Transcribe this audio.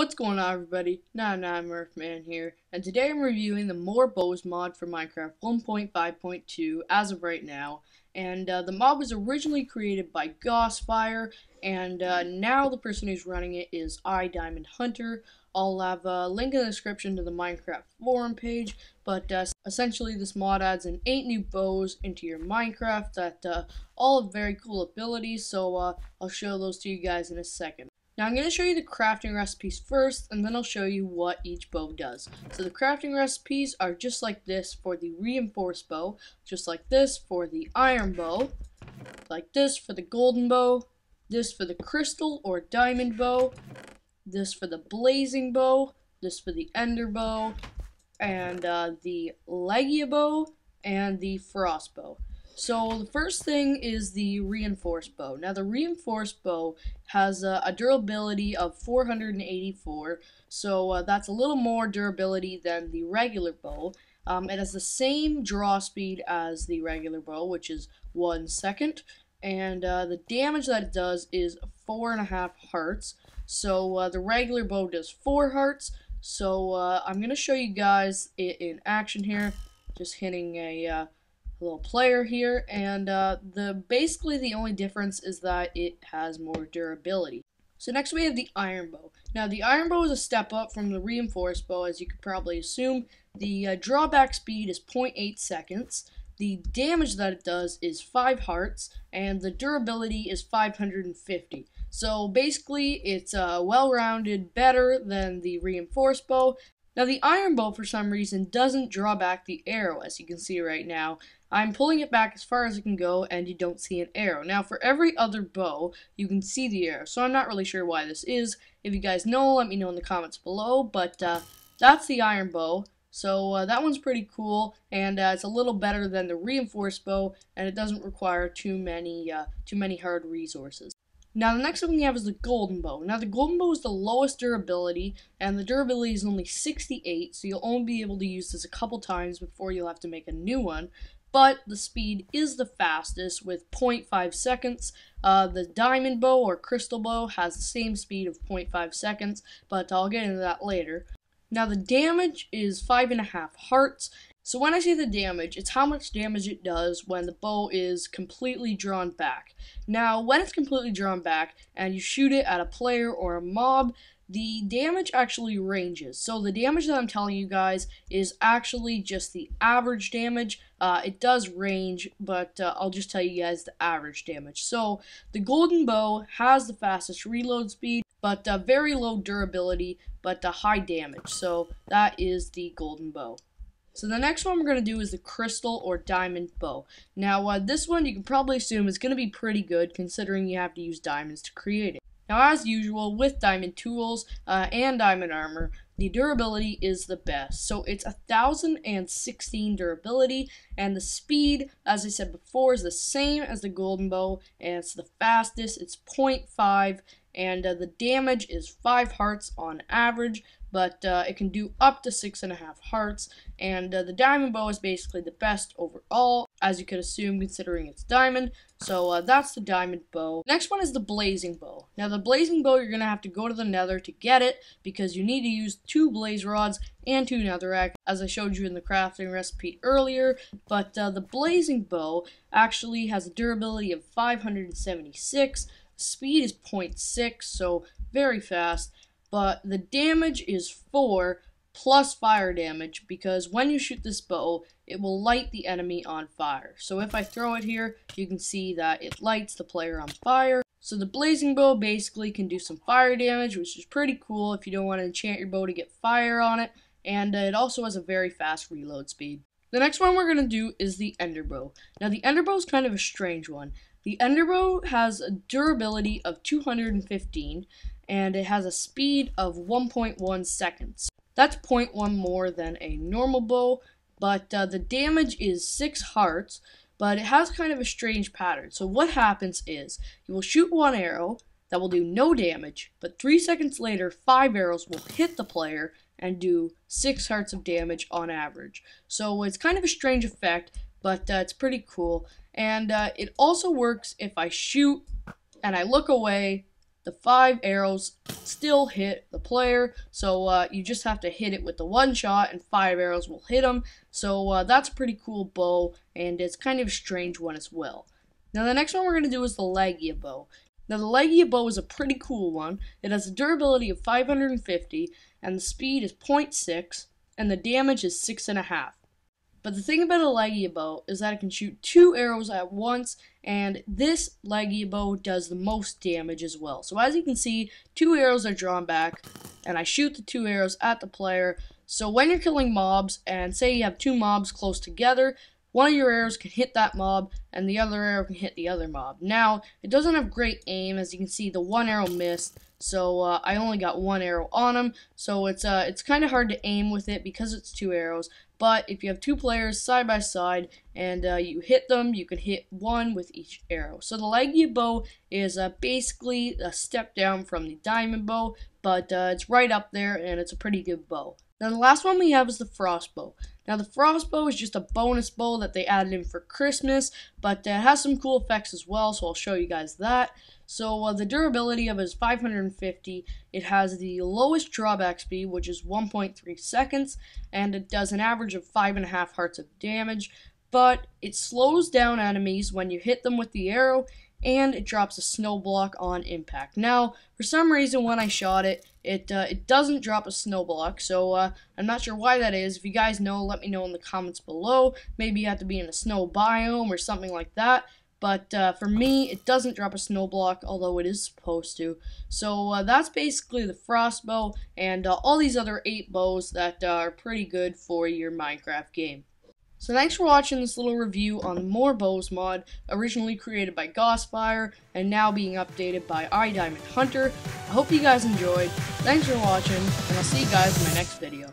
What's going on, everybody? 99 Murphman here, and today I'm reviewing the More Bows mod for Minecraft 1.5.2 as of right now. And the mod was originally created by GaussFire, and now the person who's running it is iDiamondHunter. I'll have a link in the description to the Minecraft forum page, but essentially this mod adds in 8 new bows into your Minecraft that all have very cool abilities, so I'll show those to you guys in a second. Now I'm going to show you the crafting recipes first, and then I'll show you what each bow does. So the crafting recipes are just like this for the reinforced bow, just like this for the iron bow, like this for the golden bow, this for the crystal or diamond bow, this for the blazing bow, this for the ender bow, and the legia bow, and the frost bow. So the first thing is the reinforced bow. Now the reinforced bow has a durability of 484, so that's a little more durability than the regular bow. It has the same draw speed as the regular bow, which is 1 second, and the damage that it does is 4.5 hearts. So the regular bow does 4 hearts. So I'm going to show you guys it in action here, just hitting a little player here, and basically the only difference is that it has more durability. So next we have the iron bow. Now the iron bow is a step up from the reinforced bow, as you could probably assume. The drawback speed is 0.8 seconds. The damage that it does is 5 hearts, and the durability is 550. So basically it's well-rounded, better than the reinforced bow. Now the iron bow for some reason doesn't draw back the arrow, as you can see right now. I'm pulling it back as far as it can go, and you don't see an arrow. Now for every other bow, you can see the arrow, so I'm not really sure why this is. If you guys know, let me know in the comments below, but that's the iron bow. So that one's pretty cool, and it's a little better than the reinforced bow, and it doesn't require too many hard resources. Now the next one we have is the golden bow. Now the golden bow is the lowest durability, and the durability is only 68, so you'll only be able to use this a couple times before you'll have to make a new one. But the speed is the fastest with 0.5 seconds. The diamond bow or crystal bow has the same speed of 0.5 seconds, but I'll get into that later. Now the damage is 5.5 hearts. So when I say the damage, it's how much damage it does when the bow is completely drawn back. Now, when it's completely drawn back and you shoot it at a player or a mob, the damage actually ranges. So the damage that I'm telling you guys is actually just the average damage. It does range, but I'll just tell you guys the average damage. So the golden bow has the fastest reload speed, but very low durability, but high damage. So that is the golden bow. So the next one we're going to do is the crystal or diamond bow. Now this one you can probably assume is going to be pretty good, considering you have to use diamonds to create it. Now as usual with diamond tools and diamond armor, the durability is the best. So it's 1016 durability, and the speed, as I said before, is the same as the golden bow, and it's the fastest. It's 0.5, and the damage is 5 hearts on average, but it can do up to 6.5 hearts, and the diamond bow is basically the best overall, as you could assume considering it's diamond. So that's the diamond bow. Next one is the blazing bow. Now the blazing bow, you're going to have to go to the nether to get it, because you need to use 2 blaze rods and 2 netherrack, as I showed you in the crafting recipe earlier. But the blazing bow actually has a durability of 576, speed is 0.6, so very fast. But the damage is 4 plus fire damage, because when you shoot this bow, it will light the enemy on fire. So if I throw it here, you can see that it lights the player on fire. So the blazing bow basically can do some fire damage, which is pretty cool if you don't want to enchant your bow to get fire on it. And it also has a very fast reload speed. The next one we're going to do is the ender bow. Now the ender bow is kind of a strange one. The ender bow has a durability of 215, and it has a speed of 1.1 seconds. That's 0.1 more than a normal bow, but the damage is 6 hearts, but it has kind of a strange pattern. So what happens is, you will shoot 1 arrow that will do no damage, but 3 seconds later, 5 arrows will hit the player and do 6 hearts of damage on average. So it's kind of a strange effect, but it's pretty cool. And it also works if I shoot and I look away the 5 arrows still hit the player, so you just have to hit it with the 1 shot and 5 arrows will hit them. So that's a pretty cool bow, and it's kind of a strange one as well. Now the next one we're going to do is the Legia bow. Now the Legia bow is a pretty cool one. It has a durability of 550 and the speed is 0.6 and the damage is 6.5. But the thing about a Legia bow is that it can shoot 2 arrows at once, and this Legia bow does the most damage as well. So as you can see, 2 arrows are drawn back, and I shoot the 2 arrows at the player. So when you're killing mobs, and say you have 2 mobs close together, one of your arrows can hit that mob, and the other arrow can hit the other mob. Now, it doesn't have great aim. As you can see, the 1 arrow missed, so I only got 1 arrow on him. So it's kind of hard to aim with it because it's 2 arrows. But if you have 2 players side by side and you hit them, you can hit 1 with each arrow. So the Legia bow is basically a step down from the diamond bow, but it's right up there and it's a pretty good bow. Now the last one we have is the frostbow. Now the frostbow is just a bonus bow that they added in for Christmas, but it has some cool effects as well, so I'll show you guys that. So the durability of it is 550. It has the lowest drawback speed, which is 1.3 seconds, and it does an average of 5.5 hearts of damage, but it slows down enemies when you hit them with the arrow, and it drops a snow block on impact. Now, for some reason when I shot it, it doesn't drop a snow block, so I'm not sure why that is. If you guys know, let me know in the comments below. Maybe you have to be in a snow biome or something like that. But for me, it doesn't drop a snow block, although it is supposed to. So that's basically the frostbow and all these other 8 bows that are pretty good for your Minecraft game. So thanks for watching this little review on the More Bows mod, originally created by GaussFire and now being updated by iDiamondHunter. I hope you guys enjoyed. Thanks for watching, and I'll see you guys in my next video.